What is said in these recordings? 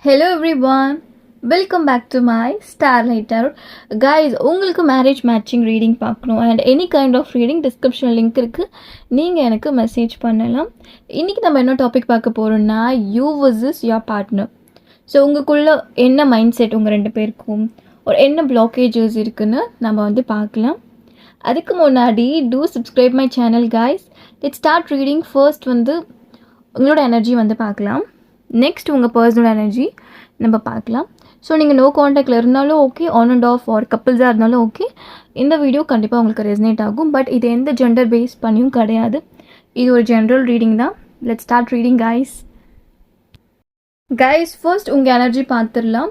Hello everyone, welcome back to my Starlight Tarot. Guys, உங்களுக்கு marriage matching reading பார்க்கணும் and any kind of reading description link இருக்குது, நீங்கள் எனக்கு message பண்ணலாம். இன்றைக்கி நம்ம என்ன டாபிக் பார்க்க போகிறோம்னா you versus your partner. So உங்களுக்குள்ள என்ன மைண்ட் செட் உங்கள் ரெண்டு பேருக்கும் ஒரு என்ன பிளாக்கேஜஸ் இருக்குன்னு நம்ம வந்து பார்க்கலாம். அதுக்கு முன்னாடி two subscribe my channel guys. Let's start reading. First வந்து உங்களோட எனர்ஜி வந்து பார்க்கலாம். நெக்ஸ்ட் உங்கள் பர்சனல் எனர்ஜி நம்ம பார்க்கலாம். ஸோ நீங்கள் நோ காண்டாக்டில் இருந்தாலும் okay, on and off or கப்பிள்ஸாக இருந்தாலும் ஓகே, இந்த வீடியோ கண்டிப்பாக உங்களுக்கு ரெசனேட் ஆகும். பட் இது எந்த ஜெண்டர் பேஸ் பண்ணியும் கிடையாது, இது ஒரு ஜென்ரல் ரீடிங் தான். Let's start reading guys. First உங்கள் எனர்ஜி பார்த்துடலாம்.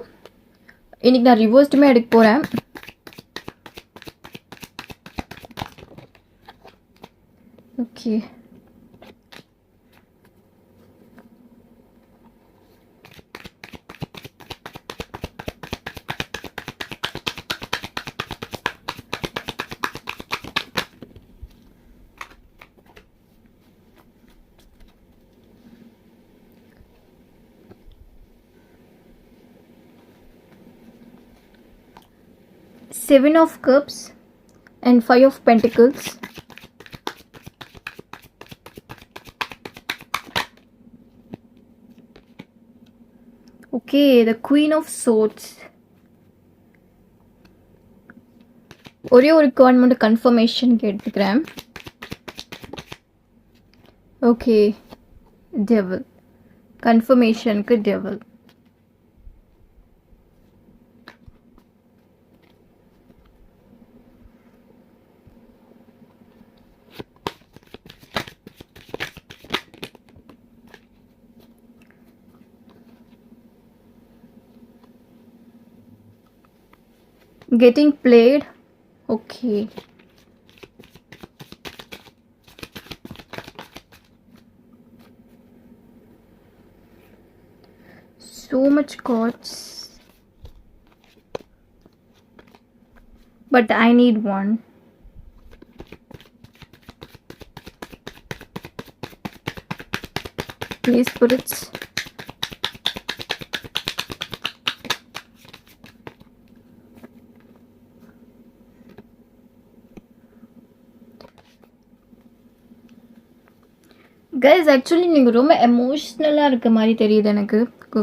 இன்றைக்கி நான் ரிவர்ஸ்டுமே எடுக்க போகிறேன். Okay, Seven of Cups and Five of Pentacles. Okay, the Queen of Swords. ஒரே ஒரு கார்டு மட்டும் கன்ஃபர்மேஷனுக்கு எடுத்துக்கிறேன். Okay, devil. கன்ஃபர்மேஷனுக்கு devil. Getting played. Okay, so much cards, but I need one. Please spirits. Guys, actually நீங்கள் ரொம்ப எமோஷ்னலாக இருக்க மாதிரி தெரியுது எனக்கு.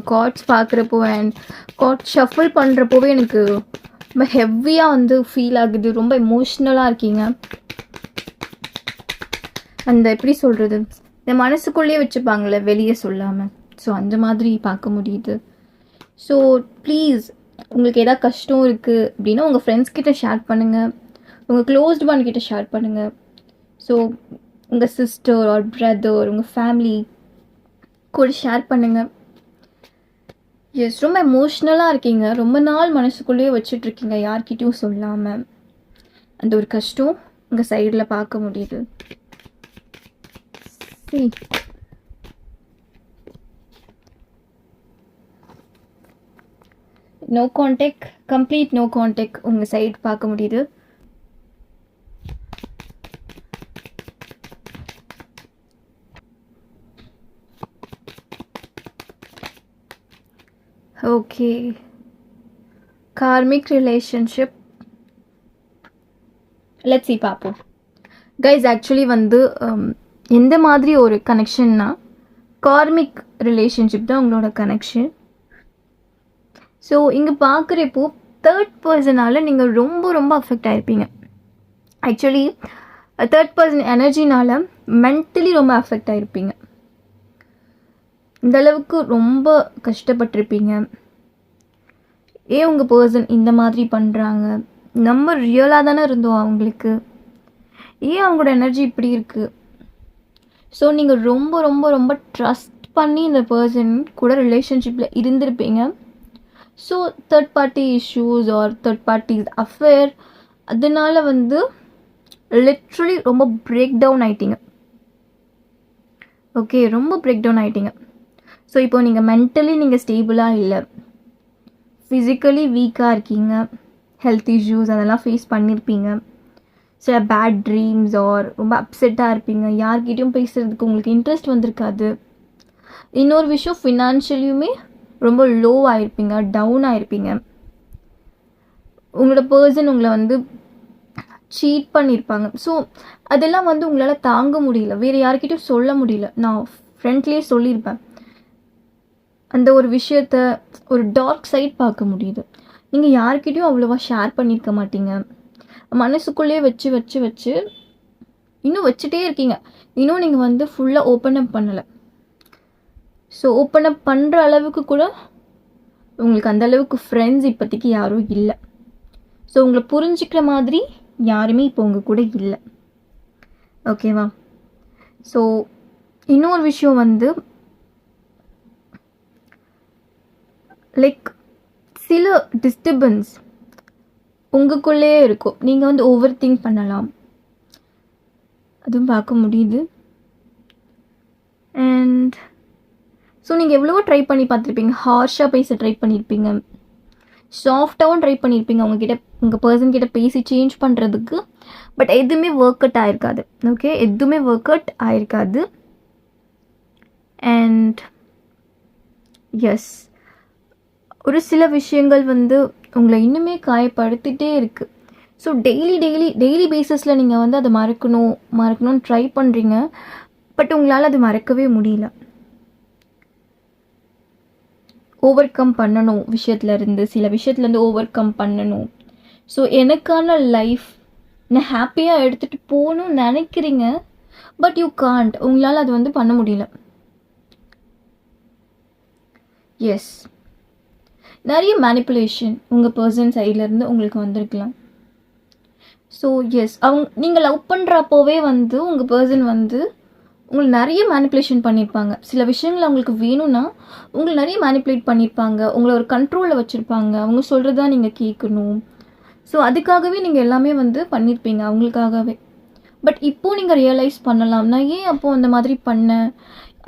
கார்ட்ஸ் பார்க்குறப்போ அண்ட் கார்ட்ஸ் ஷஃபிள் பண்ணுறப்போவே எனக்கு ரொம்ப ஹெவியாக வந்து ஃபீல் ஆகுது. ரொம்ப எமோஷ்னலாக இருக்கீங்க. அந்த எப்படி சொல்கிறது, இந்த மனசுக்குள்ளேயே வச்சுப்பாங்களே வெளியே சொல்லாமல், ஸோ அந்த மாதிரி பார்க்க முடியுது. ஸோ ப்ளீஸ், உங்களுக்கு எதாவது கஷ்டம் இருக்குது அப்படின்னா உங்கள் ஃப்ரெண்ட்ஸ் கிட்ட ஷேர் பண்ணுங்கள், உங்கள் க்ளோஸ்ட் ஒன் கிட்ட ஷேர் பண்ணுங்கள். ஸோ உங்கள் சிஸ்டர் ஆர் பிரதர், உங்கள் ஃபேமிலி கூட ஷேர் பண்ணுங்கள். எஸ், ரொம்ப எமோஷ்னலாக இருக்கீங்க. ரொம்ப நாள் மனசுக்குள்ளேயே வச்சுட்ருக்கீங்க, யார்கிட்டையும் சொல்லாமல். அந்த ஒரு கஷ்டம் உங்கள் சைடில் பார்க்க முடியுது. சரி, no contact, complete no contact உங்கள் சைடு பார்க்க முடியுது. Okay, karmic relationship. Let's see, பார்ப்போம். கைஸ், ஆக்சுவலி வந்து எந்த மாதிரி ஒரு கனெக்ஷன்னா கார்மிக் ரிலேஷன்ஷிப் தான் உங்களோட கனெக்ஷன். ஸோ இங்கே பார்க்குறப்போ தேர்ட் பர்சனால் நீங்கள் ரொம்ப ரொம்ப அஃபெக்ட் ஆகிருப்பீங்க. ஆக்சுவலி தேர்ட் பர்சன் எனர்ஜினால் மென்டலி ரொம்ப அஃபெக்ட் ஆகிருப்பீங்க. இந்த அளவுக்கு ரொம்ப கஷ்டப்பட்டிருப்பீங்க. ஏன் உங்கள் பர்சன் இந்த மாதிரி பண்ணுறாங்க, நம்ம ரியலாக தானே இருந்தோம் அவங்களுக்கு, ஏன் அவங்களோட எனர்ஜி இப்படி இருக்குது. ஸோ நீங்கள் ரொம்ப ரொம்ப ரொம்ப ட்ரஸ்ட் பண்ணி இந்த பர்சன் கூட ரிலேஷன்ஷிப்பில் இருந்திருப்பீங்க. So third party issues or third party affair, அதனால வந்து லிட்ரலி ரொம்ப பிரேக் டவுன் ஆகிட்டீங்க. ஓகே, ரொம்ப பிரேக் டவுன் ஆகிட்டீங்க. ஸோ இப்போ நீங்கள் மென்டலி நீங்கள் ஸ்டேபிளாக இல்லை, ஃபிசிக்கலி வீக்காக இருக்கீங்க, ஹெல்த் இஷ்யூஸ் அதெல்லாம் ஃபேஸ் பண்ணியிருப்பீங்க. சில பேட் ட்ரீம்ஸ் ஆர் ரொம்ப அப்செட்டாக இருப்பீங்க, யார்கிட்டையும் பேசுகிறதுக்கு உங்களுக்கு இன்ட்ரெஸ்ட் வந்திருக்காது. இன்னொரு விஷயம், ஃபினான்ஷியலியுமே ரொம்ப லோவாக இருப்பீங்க, டவுன் ஆகிருப்பீங்க. உங்களோட பர்சன் உங்களை வந்து சீட் பண்ணியிருப்பாங்க. ஸோ அதெல்லாம் வந்து உங்களால் தாங்க முடியல, வேறு யார்கிட்டையும் சொல்ல முடியல. நான் ஃப்ரெண்ட்லேயே சொல்லியிருப்பேன். அந்த ஒரு விஷயத்த ஒரு டார்க் சைட் பார்க்க முடியுது. நீங்கள் யார்கிட்டையும் அவ்வளோவா ஷேர் பண்ணியிருக்க மாட்டீங்க. மனசுக்குள்ளேயே வச்சு வச்சு வச்சு இன்னும் வச்சுட்டே இருக்கீங்க. இன்னும் நீங்கள் வந்து ஃபுல்லாக ஓப்பன் அப் பண்ணலை. ஸோ ஓப்பன் அப் பண்ணுற அளவுக்கு கூட உங்களுக்கு அந்தளவுக்கு ஃப்ரெண்ட்ஸ் இப்போதைக்கு யாரும் இல்லை. ஸோ உங்களை புரிஞ்சிக்கிற மாதிரி யாருமே இப்போ உங்கள் கூட இல்லை. ஓகேவா? ஸோ இன்னொரு விஷயம் வந்து லைக் சில டிஸ்டர்பன்ஸ் உங்களுக்குள்ளேயே இருக்கும். நீங்கள் வந்து ஓவர் திங்க் பண்ணலாம், அதுவும் பார்க்க முடியுது. அண்ட் ஸோ நீங்கள் எவ்வளவோ ட்ரை பண்ணி பார்த்துருப்பீங்க. ஹார்ஷாக பேச ட்ரை பண்ணியிருப்பீங்க, சாஃப்டாகவும் ட்ரை பண்ணியிருப்பீங்க உங்கள் பர்சன்கிட்ட பேசி சேஞ்ச் பண்ணுறதுக்கு. பட் எதுவுமே ஒர்க் அவுட் ஆகிருக்காது. ஓகே, எதுவுமே ஒர்க் அவுட் ஆகிருக்காது. அண்ட் எஸ், ஒரு சில விஷயங்கள் வந்து உங்களை இன்னுமே காயப்படுத்திகிட்டே இருக்குது. ஸோ டெய்லி பேசிஸில் நீங்கள் வந்து அதை மறக்கணும்னு ட்ரை பண்ணுறீங்க. பட் உங்களால் அது மறக்கவே முடியல. ஓவர் கம் பண்ணணும் சில விஷயத்துலேருந்து ஓவர் கம் பண்ணணும். ஸோ எனக்கான லைஃப் நான் ஹாப்பியாக எடுத்துகிட்டு போகணும்னு நினைக்கிறீங்க. பட் யூ காண்ட், உங்களால் அது வந்து பண்ண முடியல. எஸ், நிறைய மேனிப்புலேஷன் உங்கள் பர்சன் சைட்லேருந்து உங்களுக்கு வந்திருக்கலாம். ஸோ எஸ், நீங்கள் லவ் பண்ணுறப்போவே வந்து உங்கள் பர்சன் வந்து உங்களை நிறைய மேனிப்புலேஷன் பண்ணியிருப்பாங்க. சில விஷயங்கள் அவங்களுக்கு வேணும்னா உங்களை நிறைய மேனிப்புலேட் பண்ணியிருப்பாங்க. உங்களை ஒரு கண்ட்ரோலில் வச்சுருப்பாங்க. அவங்க சொல்கிறதா நீங்கள் கேட்கணும். ஸோ அதுக்காகவே நீங்கள் எல்லாமே வந்து பண்ணியிருப்பீங்க அவங்களுக்காகவே. பட் இப்போது நீங்கள் ரியலைஸ் பண்ணலாம், நான் ஏன் அப்போது அந்த மாதிரி பண்ணேன்,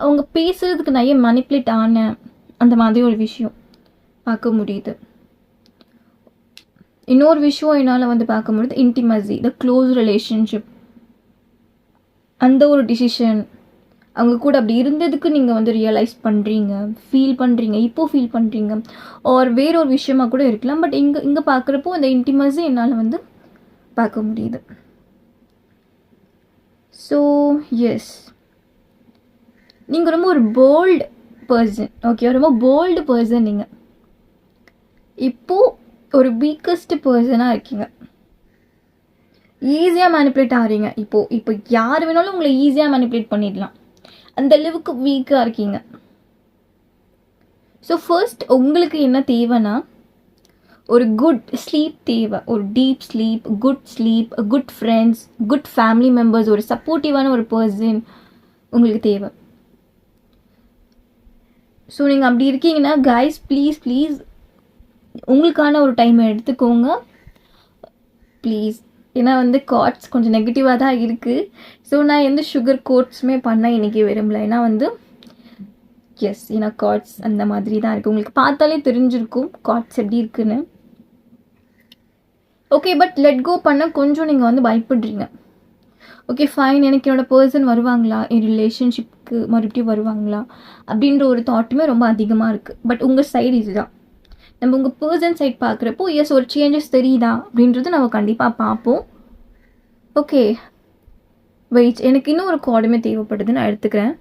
அவங்க பேசுகிறதுக்கு நான் ஏன் மேனிப்புலேட் ஆனேன், அந்த மாதிரி ஒரு விஷயம் பார்க்க முடியுது. இன்னொரு விஷயம் என்னால் வந்து பார்க்க முடியுது, இன்டிமசி, த க்ளோஸ் ரிலேஷன்ஷிப். அந்த ஒரு டிசிஷன் அவங்க கூட அப்படி இருந்ததுக்கு நீங்கள் வந்து ரியலைஸ் பண்ணுறீங்க, ஃபீல் பண்ணுறீங்க. ஆர் வேறொரு விஷயமா கூட இருக்கலாம். பட் இங்கே பார்க்குறப்போ அந்த இன்டிமசி என்னால் வந்து பார்க்க முடியுது. ஸோ எஸ், நீங்கள் ரொம்ப ஒரு போல்டு பர்சன். ஓகே, ரொம்ப போல்டு பர்சன். நீங்கள் இப்போது ஒரு வீக்கஸ்ட் பர்சனாக இருக்கீங்க. ஈஸியாக மேனிப்புலேட் ஆகிறீங்க. இப்போ யார் வேணாலும் உங்களை ஈஸியாக மேனிப்புலேட் பண்ணிடலாம், அந்த அளவுக்கு வீக்காக இருக்கீங்க. ஸோ ஃபர்ஸ்ட் உங்களுக்கு என்ன தேவைன்னா, ஒரு குட் ஸ்லீப் தேவை. ஒரு deep sleep, good friends, good family members, ஒரு சப்போர்ட்டிவான ஒரு பர்சன் உங்களுக்கு தேவை. ஸோ நீங்கள் அப்படி இருக்கீங்கன்னா கைஸ், ப்ளீஸ் உங்களுக்கான ஒரு டைம் எடுத்துக்கோங்க ப்ளீஸ். ஏன்னா வந்து கார்ட்ஸ் கொஞ்சம் நெகட்டிவாக தான் இருக்குது. ஸோ நான் எந்த சுகர் கோட்ஸுமே பண்ண இன்றைக்கி விரும்பலை. ஏன்னா வந்து எஸ், ஏன்னா கார்ட்ஸ் அந்த மாதிரி தான் இருக்குது. உங்களுக்கு பார்த்தாலே தெரிஞ்சிருக்கும் கார்ட்ஸ் எப்படி இருக்குன்னு. ஓகே, பட் லெட் கோ பண்ண கொஞ்சம் நீங்கள் வந்து பயப்படுறீங்க. ஓகே ஃபைன், எனக்கு என்னோடய பர்சன் வருவாங்களா, என் ரிலேஷன்ஷிப்க்கு மறுபடியும் வருவாங்களா அப்படின்ற ஒரு தாட்டுமே ரொம்ப அதிகமாக இருக்குது. பட் உங்கள் சைடு இதுதான். நம்ம உங்கள் பர்சன் சைட் பார்க்குறப்போ எஸ், ஒரு சேஞ்சஸ் தெரியுதா அப்படின்றது நம்ம கண்டிப்பாக பார்ப்போம். ஓகே வெயிட், எனக்கு இன்னும் ஒரு கார்டுமே தேவைப்படுது, நான் எடுத்துக்கிறேன்.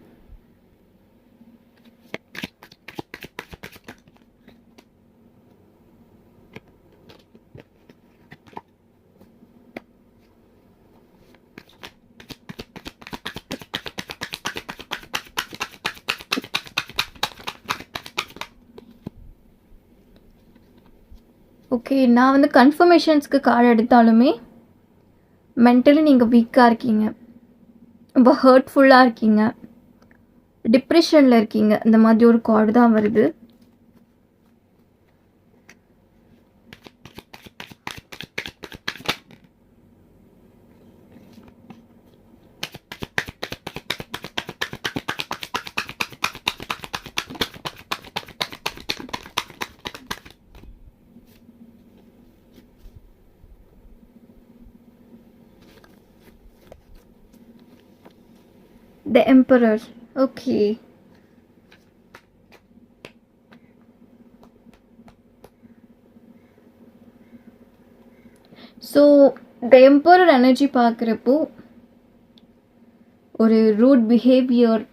ஓகே, நான் வந்து கன்ஃபர்மேஷன்ஸ்க்கு கார்டு எடுத்தாலுமே மென்டலி நீங்கள் வீக்காக இருக்கீங்க, ரொம்ப ஹர்ட்ஃபுல்லாக இருக்கீங்க, டிப்ரெஷனில் இருக்கீங்க, இந்த மாதிரி ஒரு கார்டு தான் வருது. The Emperor. Okay. So the emperor energy பார்க்குறப்போ ஒரு ரூட் பிஹேவியர்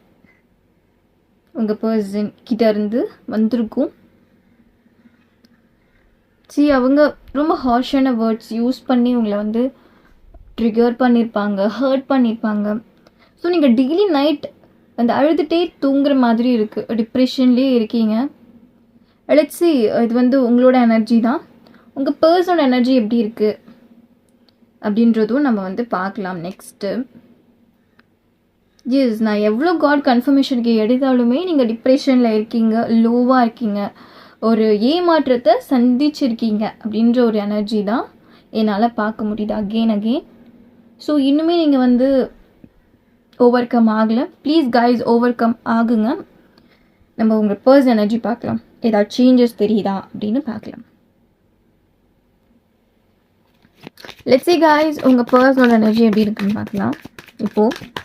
உங்கள் பர்சன் கிட்ட இருந்து வந்திருக்கும். அவங்க ரொம்ப ஹார்ஷான வேர்ட்ஸ் யூஸ் பண்ணி உங்களை வந்து ட்ரிகர் பண்ணியிருப்பாங்க, ஹர்ட் பண்ணியிருப்பாங்க. ஸோ நீங்கள் டெய்லி நைட் அந்த அழுதுகிட்டே தூங்குற மாதிரி இருக்குது, டிப்ரெஷன்லேயே இருக்கீங்க. லெட்ஸ் see, இது வந்து உங்களோட எனர்ஜி தான். உங்கள் பர்சனோட எனர்ஜி எப்படி இருக்குது அப்படின்றதும் நம்ம வந்து பார்க்கலாம் நெக்ஸ்ட்டு. எஸ், நான் எவ்வளோ காட் கன்ஃபர்மேஷனுக்கு எடுத்தாலுமே நீங்கள் டிப்ரெஷனில் இருக்கீங்க, லோவாக இருக்கீங்க, ஒரு ஏமாற்றத்தை சந்திச்சிருக்கீங்க அப்படின்ற ஒரு எனர்ஜி தான் என்னால் பார்க்க முடியுது அகெயின். ஸோ இன்னுமே நீங்கள் வந்து ஓவர் கம் ஆகலை. ப்ளீஸ் கைஸ், ஓவர் கம் ஆகுங்க. நம்ம உங்கள் பர்சன் எனர்ஜி பார்க்கலாம், ஏதாவது சேஞ்சஸ் தெரியுதா அப்படின்னு பார்க்கலாம். லெட்ஸ் see guys, உங்கள் பர்சனோட எனர்ஜி எப்படி இருக்குன்னு பார்க்கலாம். இப்போது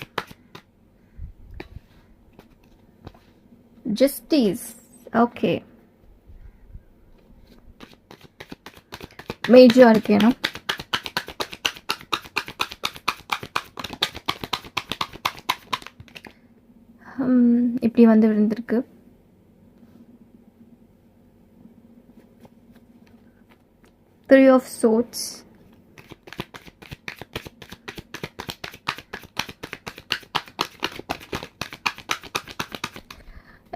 ஜஸ்டிஸ், ஓகே, மேஜராக இருக்கு. ஏன்னா இப்படி வந்து விழுந்திருக்கு. Three of Swords,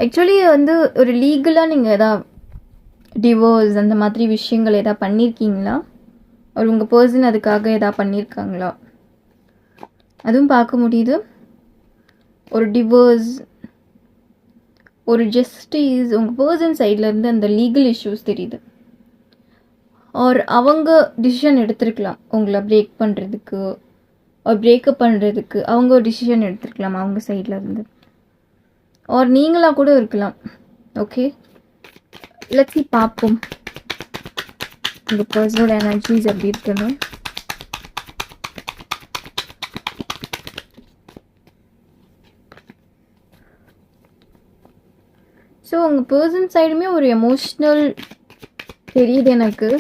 ஆக்சுவலி வந்து ஒரு லீகலாக நீங்கள் எதாவது டிவோர்ஸ் அந்த மாதிரி விஷயங்கள் எதாவது பண்ணியிருக்கீங்களா? ஒரு உங்கள் பர்சன் அதுக்காக எதாவது பண்ணியிருக்காங்களா? அதுவும் பார்க்க முடியுது. ஒரு டிவோர்ஸ், ஒரு ஜஸ்டிஸ், உங்கள் பர்சன் சைட்லேருந்து அந்த லீகல் இஷ்யூஸ் தெரியுது. ஆர் அவங்க டிசிஷன் எடுத்திருக்கலாம் உங்களை பிரேக் பண்ணுறதுக்கு, ஒரு பிரேக்கப் பண்ணுறதுக்கு அவங்க ஒரு டிசிஷன் எடுத்திருக்கலாம் அவங்க சைடில் இருந்து. ஆர் நீங்களாக கூட இருக்கலாம். ஓகே, லெட்ஸ் see, பார்ப்போம் உங்கள் பர்சனோட எனர்ஜிஸ் எப்படி இருக்குன்னு. ஸோ உங்கள் பர்சன் சைடுமே ஒரு எமோஷ்னல் தெரியுது எனக்கு.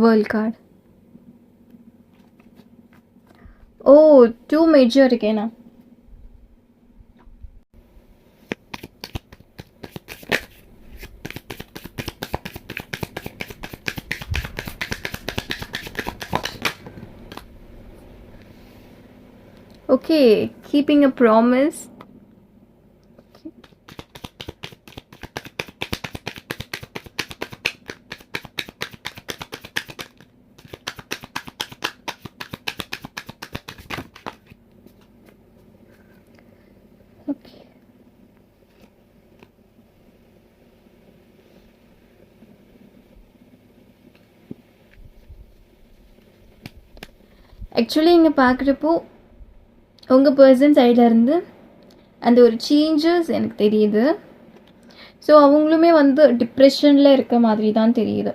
வேர்ல்ட் கார்டு, ஓ 2 மேஜர் இருக்கேண்ணா. Okay, keeping a promise. Okay. Actually இங்கே பார்க்குறப்போ உங்கள் பர்சன் சைட்லேருந்து அந்த ஒரு சேஞ்சஸ் எனக்கு தெரியுது. ஸோ அவங்களுமே வந்து டிப்ரெஷனில் இருக்க மாதிரி தான் தெரியுது.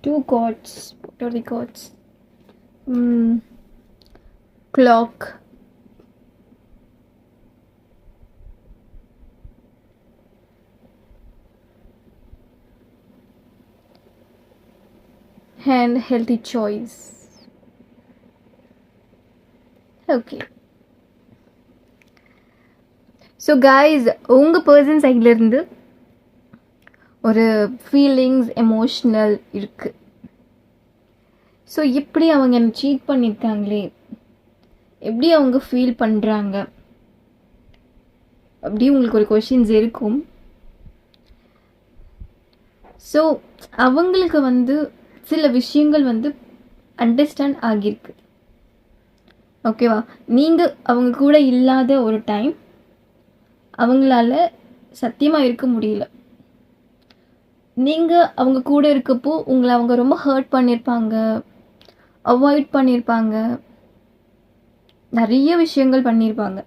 Two gods. What are the gods? Clock. And healthy choice. Okay. So guys, உங்கள் பர்சன் சைட்லேருந்து ஒரு ஃபீலிங்ஸ், எமோஷ்னல் இருக்குது. ஸோ எப்படி அவங்க என்னை சீட் பண்ணியிருக்காங்களே, எப்படி அவங்க ஃபீல் பண்ணுறாங்க அப்படி உங்களுக்கு ஒரு கொஷின்ஸ் இருக்கும். ஸோ அவங்களுக்கு வந்து சில விஷயங்கள் வந்து அண்டர்ஸ்டாண்ட் ஆகியிருக்கு. ஓகேவா? நீங்கள் அவங்க கூட இல்லாத ஒரு டைம் அவங்களால சத்தியமாக இருக்க முடியல. நீங்கள் அவங்க கூட இருக்கப்போ உங்களை அவங்க ரொம்ப ஹர்ட் பண்ணியிருப்பாங்க, அவாய்ட் பண்ணியிருப்பாங்க, நிறைய விஷயங்கள் பண்ணியிருப்பாங்க.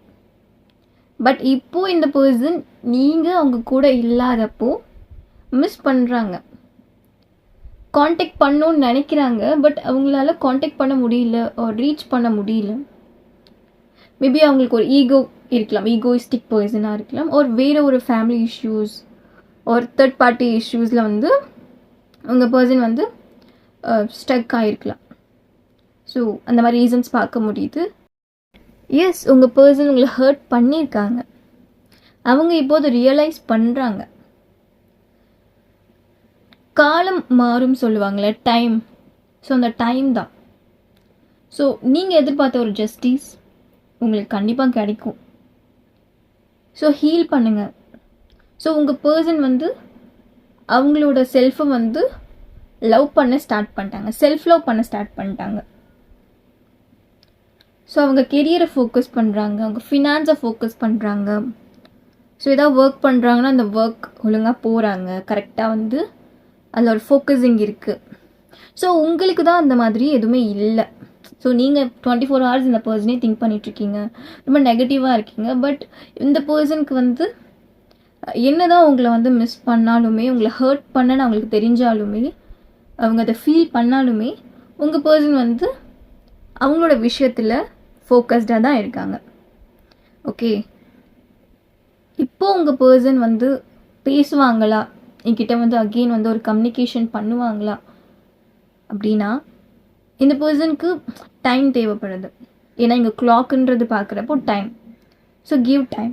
பட் இப்போது இந்த பர்சன் நீங்கள் அவங்க கூட இல்லாதப்போ மிஸ் பண்ணுறாங்க. காண்டாக்ட் பண்ணணுன்னு நினைக்கிறாங்க, பட் அவங்களால காண்டாக்ட் பண்ண முடியல, ரீச் பண்ண முடியல. மேபி அவங்களுக்கு ஒரு ஈகோ இருக்கலாம், ஈகோயிஸ்டிக் பர்சனாக இருக்கலாம், ஒரு வேறு ஒரு ஃபேமிலி இஷ்யூஸ் ஒரு தேர்ட் பார்ட்டி இஷ்யூஸில் வந்து உங்கள் பர்சன் வந்து ஸ்டக் ஆகிருக்கலாம். ஸோ அந்த மாதிரி ரீசன்ஸ் பார்க்க முடியுது. எஸ், உங்கள் பர்சன் உங்களை ஹர்ட் பண்ணியிருக்காங்க. அவங்க இப்போது ரியலைஸ் பண்ணுறாங்க. காலம் மாறும் சொல்லுவாங்களே, டைம். ஸோ அந்த டைம் தான். ஸோ நீங்கள் எதிர்பார்த்த ஒரு ஜஸ்டிஸ் உங்களுக்கு கண்டிப்பாக கிடைக்கும். ஸோ ஹீல் பண்ணுங்கள். ஸோ உங்கள் பர்சன் வந்து அவங்களோட செல்ஃபை வந்து லவ் பண்ண ஸ்டார்ட் பண்ணிட்டாங்க, செல்ஃப் லவ் பண்ண ஸ்டார்ட் பண்ணிட்டாங்க. ஸோ அவங்க கெரியரை ஃபோக்கஸ் பண்ணுறாங்க, அவங்க ஃபினான்ஸை ஃபோக்கஸ் பண்ணுறாங்க. ஸோ ஏதாவது ஒர்க் பண்ணுறாங்கன்னா அந்த ஒர்க் ஒழுங்காக போகிறாங்க, கரெக்டாக வந்து அதில் ஒரு ஃபோக்கஸிங் இருக்குது. ஸோ உங்களுக்கு தான் அந்த மாதிரி எதுவுமே இல்லை. ஸோ நீங்கள் 24 hours இந்த பர்சனே திங்க் பண்ணிகிட்ருக்கீங்க, ரொம்ப நெகட்டிவாக இருக்கீங்க. பட் இந்த பர்சனுக்கு வந்து என்ன தான் உங்களை வந்து மிஸ் பண்ணாலுமே, உங்களை ஹர்ட் பண்ணன்னு அவங்களுக்கு தெரிஞ்சாலுமே, அவங்க அதை ஃபீல் பண்ணாலுமே, உங்கள் பர்சன் வந்து அவங்களோட விஷயத்தில் ஃபோக்கஸ்டாக தான் இருக்காங்க. ஓகே, இப்போது உங்கள் பர்சன் வந்து பேசுவாங்களா, என்கிட்ட வந்து அகெயின் வந்து ஒரு கம்யூனிகேஷன் பண்ணுவாங்களா அப்படின்னா, இந்த பர்சனுக்கு டைம் தேவைப்படுது. ஏன்னா இங்கே கிளாக்குன்றது பார்க்குறப்போ டைம். So give time.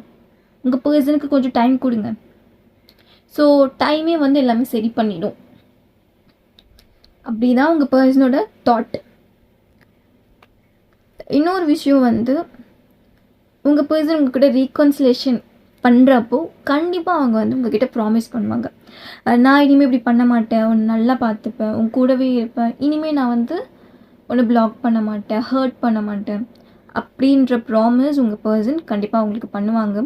உங்கள் பர்சனுக்கு கொஞ்சம் டைம் கொடுங்க. ஸோ டைமே வந்து எல்லாமே சரி பண்ணிடும். அப்படி தான் உங்கள் பர்சனோட தாட். இன்னொரு விஷயம் வந்து, உங்கள் பர்சன் உங்ககிட்ட ரீகன்சிலேஷன் பண்ணுறப்போ கண்டிப்பாக அவங்க வந்து உங்ககிட்ட ப்ராமிஸ் பண்ணுவாங்க, நான் இனிமேல் இப்படி பண்ண மாட்டேன், உன்னை நல்லா பார்த்துப்பேன், உன் கூடவே இருப்பேன், இனிமேல் நான் வந்து உன்னை பிளாக் பண்ண மாட்டேன், ஹர்ட் பண்ண மாட்டேன் அப்படின்ற ப்ராமிஸ் உங்கள் பர்சன் கண்டிப்பாக அவங்களுக்கு பண்ணுவாங்க.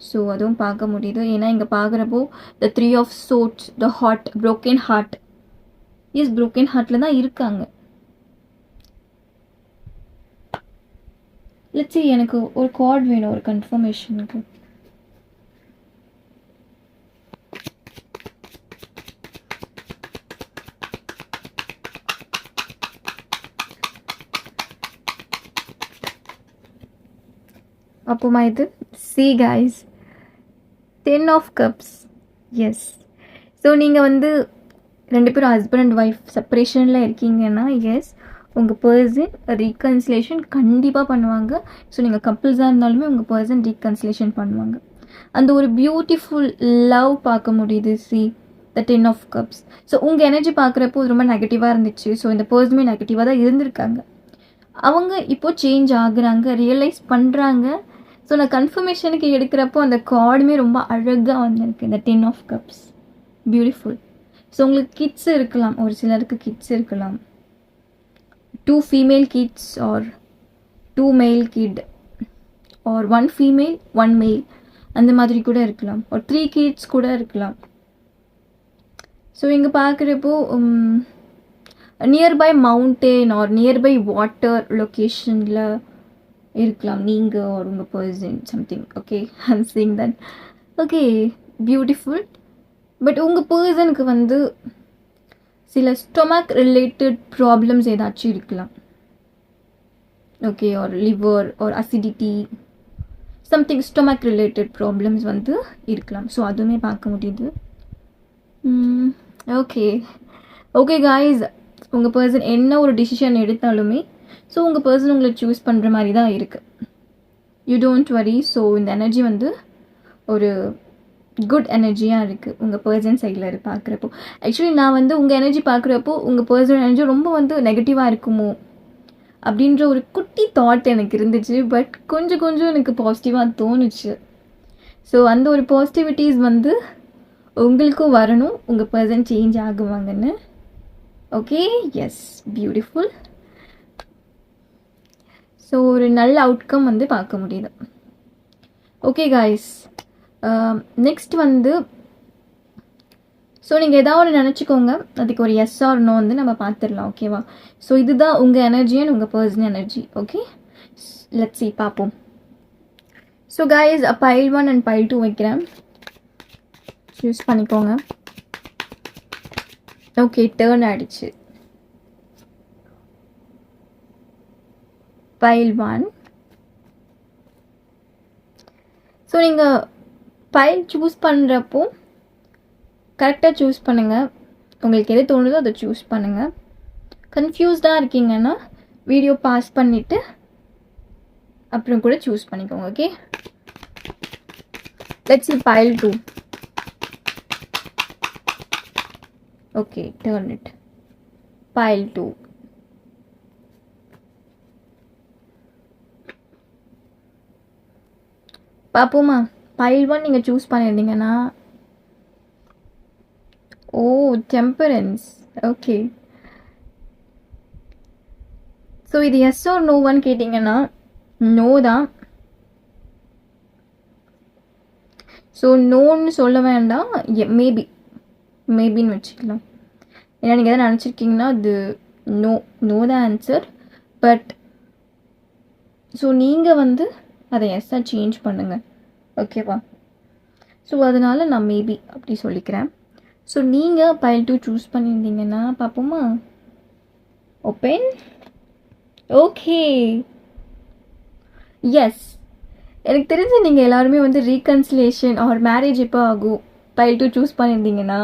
ஸோ அதுவும் பார்க்க முடியுது. ஏன்னா இங்கே பார்க்குறப்போ the 3 of Swords, the heart, broken heart. Yes, broken ஹார்ட்டில் தான் இருக்காங்க. லட்சி எனக்கு ஒரு கார்டு வேணும் ஒரு கன்ஃபர்மேஷனுக்கு. அப்போமா இது see guys, 10 of Cups. Yes, so நீங்கள் வந்து 2 பேரும் ஹஸ்பண்ட் அண்ட் ஒய்ஃப் செப்பரேஷனில் இருக்கீங்கன்னா, எஸ், உங்கள் பர்சன் ரீகன்சிலேஷன் கண்டிப்பாக பண்ணுவாங்க. ஸோ நீங்கள் கப்புள்ஸாக இருந்தாலுமே உங்கள் பர்சன் ரீகன்சிலேஷன் பண்ணுவாங்க. அந்த ஒரு பியூட்டிஃபுல் லவ் பார்க்க முடியுது. See the 10 of Cups. So உங்கள் எனர்ஜி பார்க்குறப்போ ரொம்ப நெகட்டிவாக இருந்துச்சு. ஸோ இந்த பர்சனுமே நெகட்டிவாக தான் இருந்திருக்காங்க. அவங்க இப்போது சேஞ்ச் ஆகுறாங்க, ரியலைஸ் பண்ணுறாங்க. ஸோ நான் கன்ஃபர்மேஷனுக்கு எடுக்கிறப்போ அந்த கார்டுமே ரொம்ப அழகாக வந்திருக்கு, இந்த 10 of Cups. பியூட்டிஃபுல். ஸோ உங்களுக்கு கிட்ஸ் இருக்கலாம், ஒரு சிலருக்கு கிட்ஸ் இருக்கலாம், 2 female kids or 2 male kid or 1 female 1 male அந்த மாதிரி கூட இருக்கலாம், ஒரு 3 kids கூட இருக்கலாம். ஸோ இங்கே பார்க்குறப்போ nearby mountain R nearby water லொக்கேஷனில் இருக்கலாம் நீங்கள் ஒரு உங்கள் person something. Okay, I'm seeing that. Okay, beautiful. But உங்கள் பர்சனுக்கு வந்து சில ஸ்டொமக் ரிலேட்டட் ப்ராப்ளம்ஸ் ஏதாச்சும் இருக்கலாம். ஓகே, ஒரு லிவர் ஒரு acidity something stomach related problems வந்து இருக்கலாம். ஸோ அதுவுமே பார்க்க முடியுது. ஓகே ஓகே காய்ஸ், உங்கள் பர்சன் என்ன ஒரு டிசிஷன் எடுத்தாலுமே ஸோ உங்கள் பர்சன் உங்களை சூஸ் பண்ணுற மாதிரி தான் இருக்குது. You don't worry. ஸோ இந்த எனர்ஜி வந்து ஒரு குட் எனர்ஜியாக இருக்குது உங்கள் பர்சன் சைடில் பார்க்குறப்போ. ஆக்சுவலி நான் வந்து உங்கள் எனர்ஜி பார்க்குறப்போ உங்கள் பர்சன் எனர்ஜி ரொம்ப வந்து நெகட்டிவாக இருக்குமோ அப்படின்ற ஒரு குட்டி தாட் எனக்கு இருந்துச்சு. பட் கொஞ்சம் எனக்கு பாசிட்டிவாக தோணுச்சு. ஸோ அந்த ஒரு பாசிட்டிவிட்டிஸ் வந்து உங்களுக்கும் வரணும், உங்கள் பர்சன் சேஞ்ச் ஆகுவாங்கன்னு. Okay, yes, beautiful. ஸோ ஒரு நல்ல அவுட்கம் வந்து பார்க்க முடியுது. ஓகே காய்ஸ், நெக்ஸ்ட் வந்து ஸோ நீங்கள் ஏதாவது ஒன்று நினச்சிக்கோங்க, அதுக்கு ஒரு எஸ் ஆர் நோ வந்து நம்ம பார்த்துடலாம். ஓகேவா? ஸோ இதுதான் உங்கள் எனர்ஜி அண்ட் உங்கள் personal energy. Okay, let's see, பார்ப்போம். So guys pile 1 and pile 2 வைக்கிறேன், சூஸ் பண்ணிக்கோங்க. ஓகே, டர்ன் ஆகிடுச்சு. pile 1. ஸோ நீங்கள் pile சூஸ் பண்ணுறப்போ கரெக்டாக சூஸ் பண்ணுங்கள். உங்களுக்கு எது தோணுதோ அதை சூஸ் பண்ணுங்கள். கன்ஃபியூஸ்டாக இருக்கீங்கன்னா வீடியோ பாஸ் பண்ணிவிட்டு அப்புறம் கூட சூஸ் பண்ணிக்கோங்க. Okay, let's see pile 2. Okay, turn it. pile 2. பாப்போமா? pile 1 நீங்கள் சூஸ் பண்ணியிருந்தீங்கன்னா, ஓ டெம்பரன்ஸ். ஓகே, ஸோ இது எஸ் ஆர் நோவான்னு கேட்டிங்கன்னா நோ தான். ஸோ நோன்னு சொல்ல வேண்டாம், மேபின்னு வச்சுக்கலாம். ஏன்னா நீங்கள் எதாவது நினச்சிருக்கீங்கன்னா அது நோ தான் ஆன்சர். பட் ஸோ நீங்கள் வந்து அதை எஸ்ஸாக சேஞ்ச் பண்ணுங்கள், ஓகேவா? ஸோ அதனால் நான் மேபி அப்படி சொல்லிக்கிறேன். ஸோ நீங்கள் pile 2 சூஸ் பண்ணியிருந்தீங்கன்னா பார்ப்போமா? ஓப்பன். Okay, yes. எனக்கு தெரிஞ்சு நீங்கள் எல்லாருமே வந்து ரீகன்சிலேஷன் ஆர் மேரேஜ் எப்போ ஆகும் pile 2 சூஸ் பண்ணியிருந்தீங்கன்னா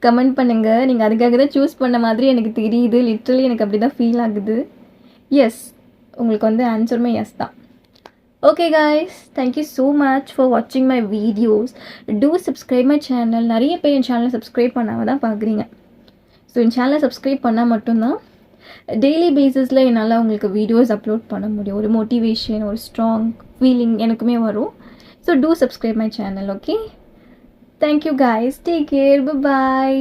கமெண்ட் பண்ணுங்கள். நீங்கள் அதுக்காக தான் சூஸ் பண்ண மாதிரி எனக்கு தெரியுது. லிட்ரலி எனக்கு அப்படி தான் ஃபீல் ஆகுது. எஸ், உங்களுக்கு வந்து ஆன்சருமே எஸ் தான். Okay guys, thank you so much for watching my videos. Do subscribe my channel. நிறைய பேர் என் சேனலை சப்ஸ்கிரைப் பண்ணாமல் தான் பார்க்குறீங்க. ஸோ என் சேனலை சப்ஸ்கிரைப் பண்ணால் மட்டும்தான் டெய்லி பேசிஸில் என்னால் உங்களுக்கு வீடியோஸ் அப்லோட் பண்ண முடியும். ஒரு மோட்டிவேஷன், ஒரு ஸ்ட்ராங் ஃபீலிங் எனக்குமே வரும். So do subscribe my channel, okay? Thank you guys. Take care. Bye-bye.